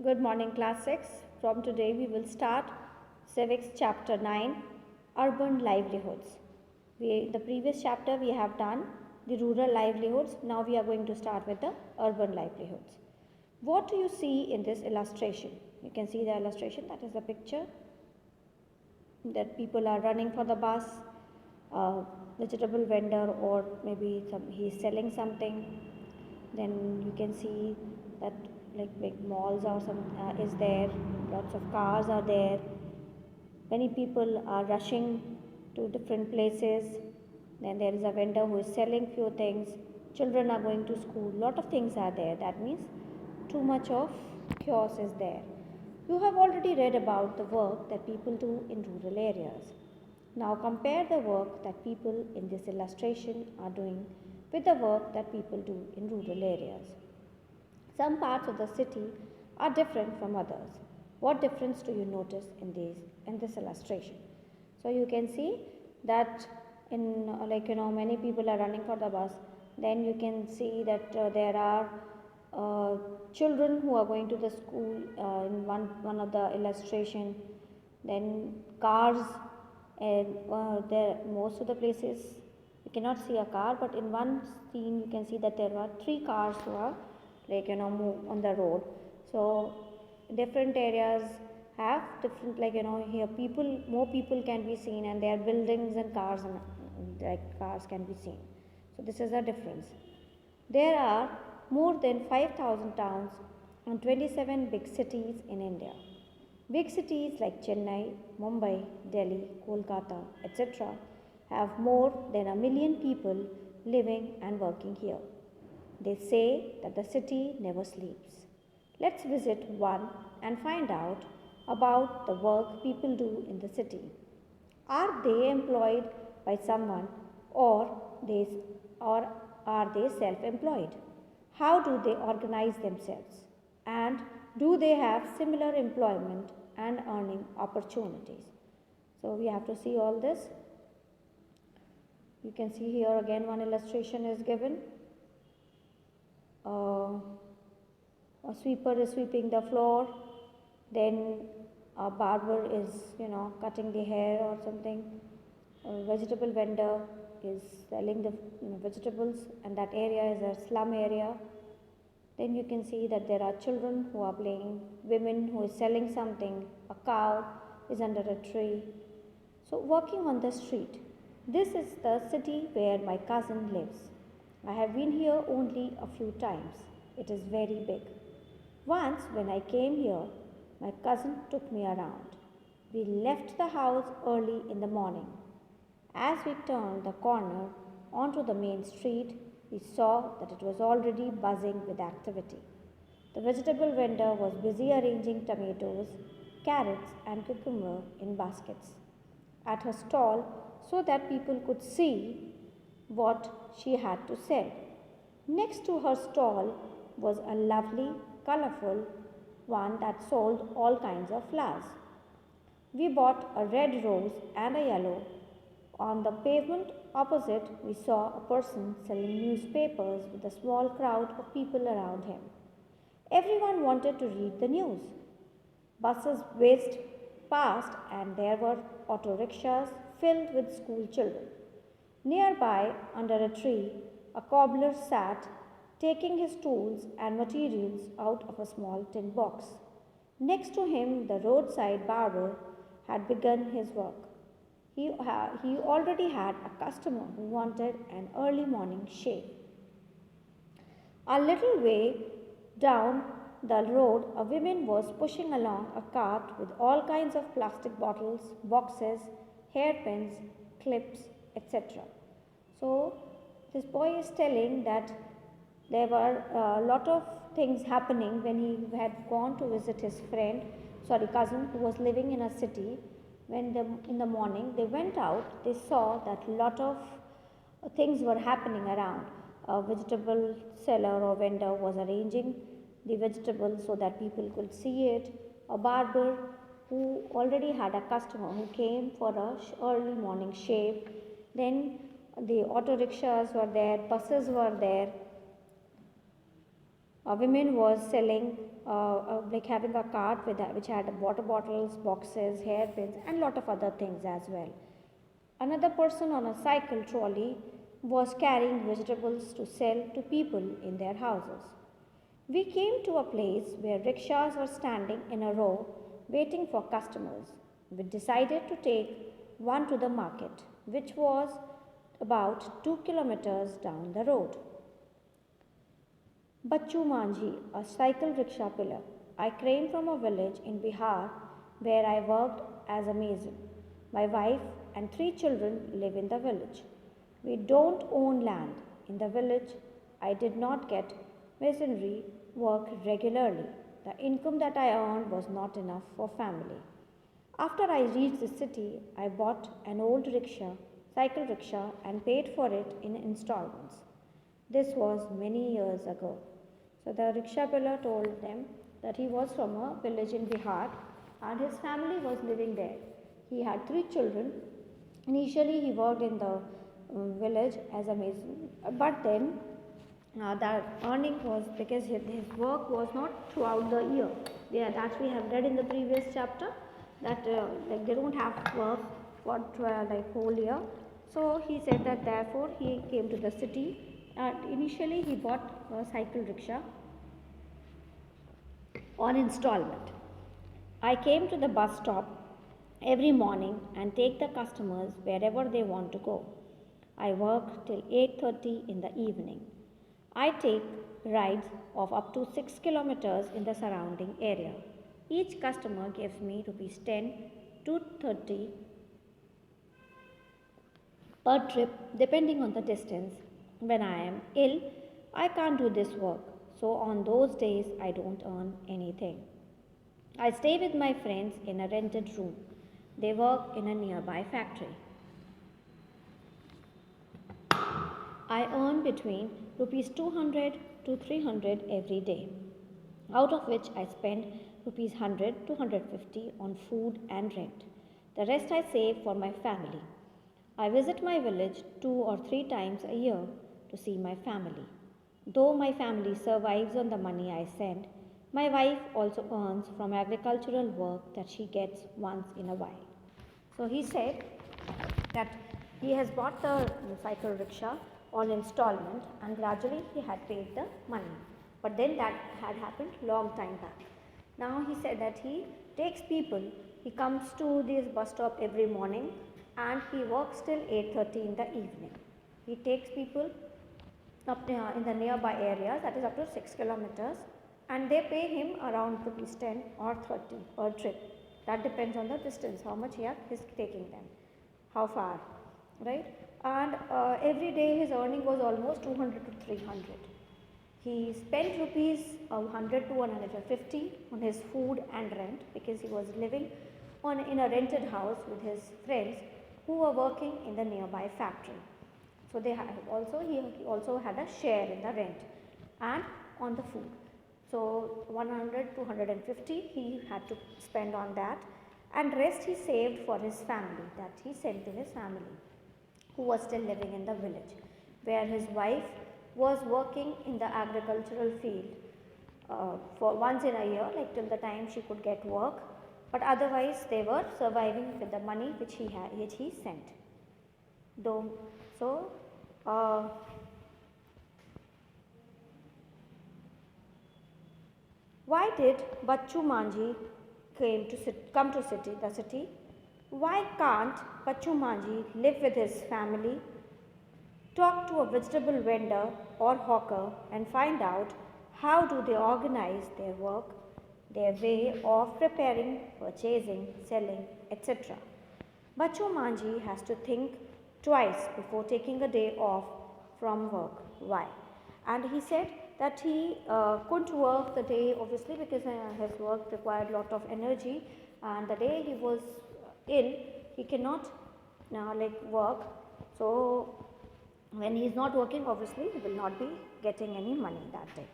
Good morning, class 6. From today we will start civics chapter 9, urban livelihoods. The previous chapter we have done the rural livelihoods. Now we are going to start with the urban livelihoods. What do you see in this illustration? You can see the illustration, that is the picture that people are running for the bus, vegetable vendor, or maybe he is selling something. Then you can see that like big malls or some is there, lots of cars are there, many people are rushing to different places. Then there is a vendor who is selling few things, children are going to school, lot of things are there. That means too much of chaos is there. You have already read about the work that people do in rural areas. Now compare the work that people in this illustration are doing with the work that people do in rural areas. Some parts of the city are different from others. What difference do you notice in this illustration? So you can see that in many people are running for the bus. Then you can see that there are children who are going to the school in one of the illustration. Then cars, and there most of the places you cannot see a car, but in one scene you can see that there are 3 cars who are move on the road. So different areas have different here more people can be seen, and there are buildings and cars, and cars can be seen. So this is the difference. There are more than 5,000 towns and 27 big cities in India. Big cities like Chennai, Mumbai, Delhi, Kolkata, etc. have more than 1 million people living and working here. They say that the city never sleeps. Let's visit one and find out about the work people do in the city. Are they employed by someone, or are they self-employed? How do they organize themselves? And do they have similar employment and earning opportunities? So we have to see all this. You can see here again one illustration is given. A sweeper is sweeping the floor, then a barber is cutting the hair or something. A vegetable vendor is selling the vegetables, and that area is a slum area. Then you can see that there are children who are playing, women who is selling something, a cow is under a tree. So walking on the street. This is the city where my cousin lives. I have been here only a few times. It is very big. Once when I came here, my cousin took me around. We left the house early in the morning. As we turned the corner onto the main street, we saw that it was already buzzing with activity. The vegetable vendor was busy arranging tomatoes, carrots, and cucumber in baskets at her stall so that people could see what she had to sell. Next to her stall was a lovely, colorful one that sold all kinds of flowers. We bought a red rose and a yellow. On the pavement opposite, we saw a person selling newspapers with a small crowd of people around him. Everyone wanted to read the news. Buses whizzed past, and there were auto rickshaws filled with school children. Nearby, under a tree, a cobbler sat, taking his tools and materials out of a small tin box. Next to him, the roadside barber had begun his work. He already had a customer who wanted an early morning shave. A little way down the road, a woman was pushing along a cart with all kinds of plastic bottles, boxes, hairpins, clips, etc. So this boy is telling that there were a lot of things happening when he had gone to visit his cousin who was living in a city. When in the morning they went out, they saw that lot of things were happening around. A vegetable seller or vendor was arranging the vegetables so that people could see it. A barber who already had a customer who came for a early morning shave. Then the auto rickshaws were there, buses were there. A woman was selling, like having a cart which had water bottles, boxes, hairpins, and lot of other things as well. Another person on a cycle trolley was carrying vegetables to sell to people in their houses. We came to a place where rickshaws were standing in a row waiting for customers. We decided to take one to the market, which was about 2 kilometers down the road. Bachchu Manjhi, a cycle rickshaw puller. I came from a village in Bihar where I worked as a mason. My wife and 3 children live in the village. We don't own land. In the village, I did not get masonry work regularly. The income that I earned was not enough for family. After I reached the city, I bought an old rickshaw, cycle rickshaw, and paid for it in installments. This was many years ago. So the rickshaw puller told them that he was from a village in Bihar and his family was living there. He had 3 children. Initially, he worked in the village as a mason, but then the earning was because his work was not throughout the year. That we have read in the previous chapter that like they don't have work for like whole year. So he said that therefore he came to the city. Initially, he bought a cycle rickshaw on installment. I came to the bus stop every morning and take the customers wherever they want to go. I work till 8:30 in the evening. I take rides of up to 6 kilometers in the surrounding area. Each customer gives me rupees 10 to 30 per trip depending on the distance. When I am ill, I can't do this work. So on those days, I don't earn anything. I stay with my friends in a rented room. They work in a nearby factory. I earn between rupees 200 to 300 every day, out of which I spend rupees 100 to 150 on food and rent. The rest I save for my family. I visit my village 2 or 3 times a year to see my family. Though my family survives on the money I send, my wife also earns from agricultural work that she gets once in a while. So he said that he has bought the cycle rickshaw on installment and gradually he had paid the money. But then that had happened long time back. Now he said that he takes people, he comes to this bus stop every morning and he works till 8:30 in the evening. He takes people up in the nearby areas, that is up to 6 kilometers, and they pay him around rupees 10 or 30 per trip. That depends on the distance, how much he is taking them, how far, right? And every day his earning was almost 200 to 300. He spent rupees 100 to 150 on his food and rent because he was living in a rented house with his friends who were working in the nearby factory. So he also had a share in the rent and on the food. So 100 to 150 he had to spend on that, and rest he saved for his family, that he sent to his family who was still living in the village, where his wife was working in the agricultural field for once in a year, like till the time she could get work, but otherwise they were surviving with the money which he sent. Though, so why did Bachchu Manjhi come to the city? Why can't Bachchu Manjhi live with his family, talk to a vegetable vendor or hawker and find out how do they organize their work, their way of preparing, purchasing, selling, etc. Bachchu Manjhi has to think twice before taking a day off from work. Why? And he said that he couldn't work the day, obviously, because his work required a lot of energy, and the day he was ill, he cannot work. So when he is not working, obviously, he will not be getting any money that day.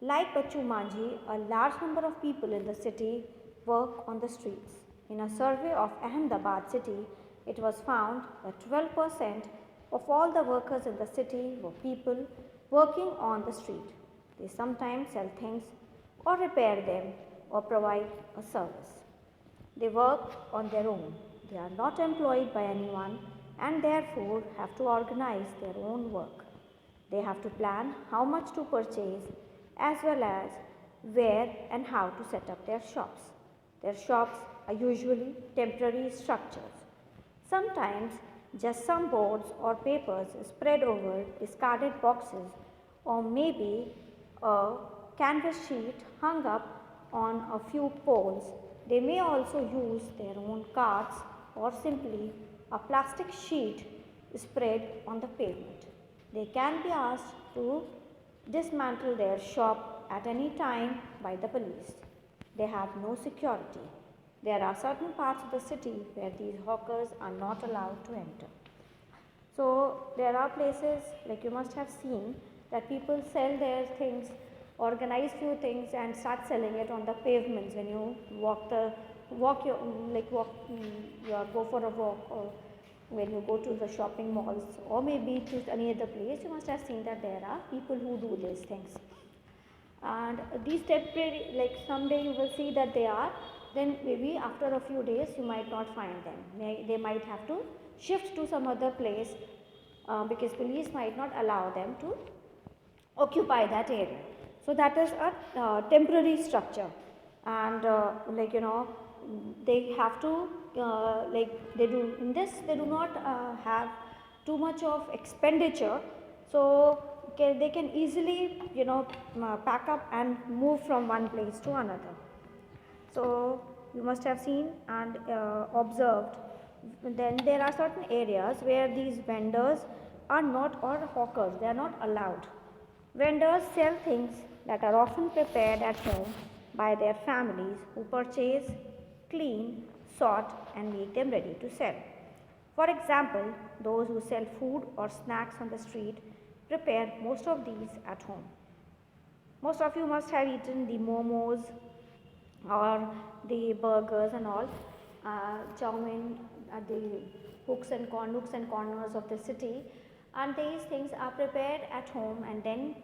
Like Bachchu Manjhi, a large number of people in the city work on the streets. In a survey of Ahmedabad city, it was found that 12% of all the workers in the city were people working on the street. They sometimes sell things or repair them or provide a service. They work on their own. They are not employed by anyone and therefore have to organize their own work. They have to plan how much to purchase as well as where and how to set up their shops. Their shops are usually temporary structures. Sometimes just some boards or papers spread over discarded boxes or maybe a canvas sheet hung up on a few poles. They may also use their own carts or simply a plastic sheet spread on the pavement. They can be asked to dismantle their shop at any time by the police. They have no security. There are certain parts of the city where these hawkers are not allowed to enter. So there are places, like you must have seen, that people sell their things, organize few things and start selling it on the pavements when you go for a walk, or when you go to the shopping malls or maybe to any other place, you must have seen that there are people who do these things. And these temporary, like someday you will see that they are, then maybe after a few days you might not find them. They might have to shift to some other place because police might not allow them to occupy that area. So that is a temporary structure, and they have to they do in this, they do not have too much of expenditure, so they can easily pack up and move from one place to another. So you must have seen and observed. Then there are certain areas where these vendors are not, or hawkers, they are not allowed. Vendors sell things that are often prepared at home by their families who purchase, clean, sort and make them ready to sell. For example, those who sell food or snacks on the street prepare most of these at home. Most of you must have eaten the momos or the burgers and all, chow mein at the nooks and corners of the city, and these things are prepared at home, and then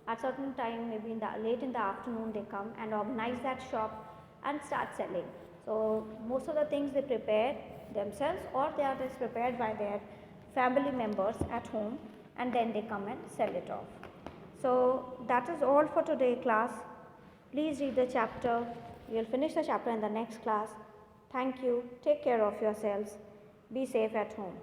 at certain time, maybe late in the afternoon, they come and organize that shop and start selling. So most of the things they prepare themselves, or they are just prepared by their family members at home, and then they come and sell it off. So that is all for today, class. Please read the chapter. We will finish the chapter in the next class. Thank you. Take care of yourselves. Be safe at home.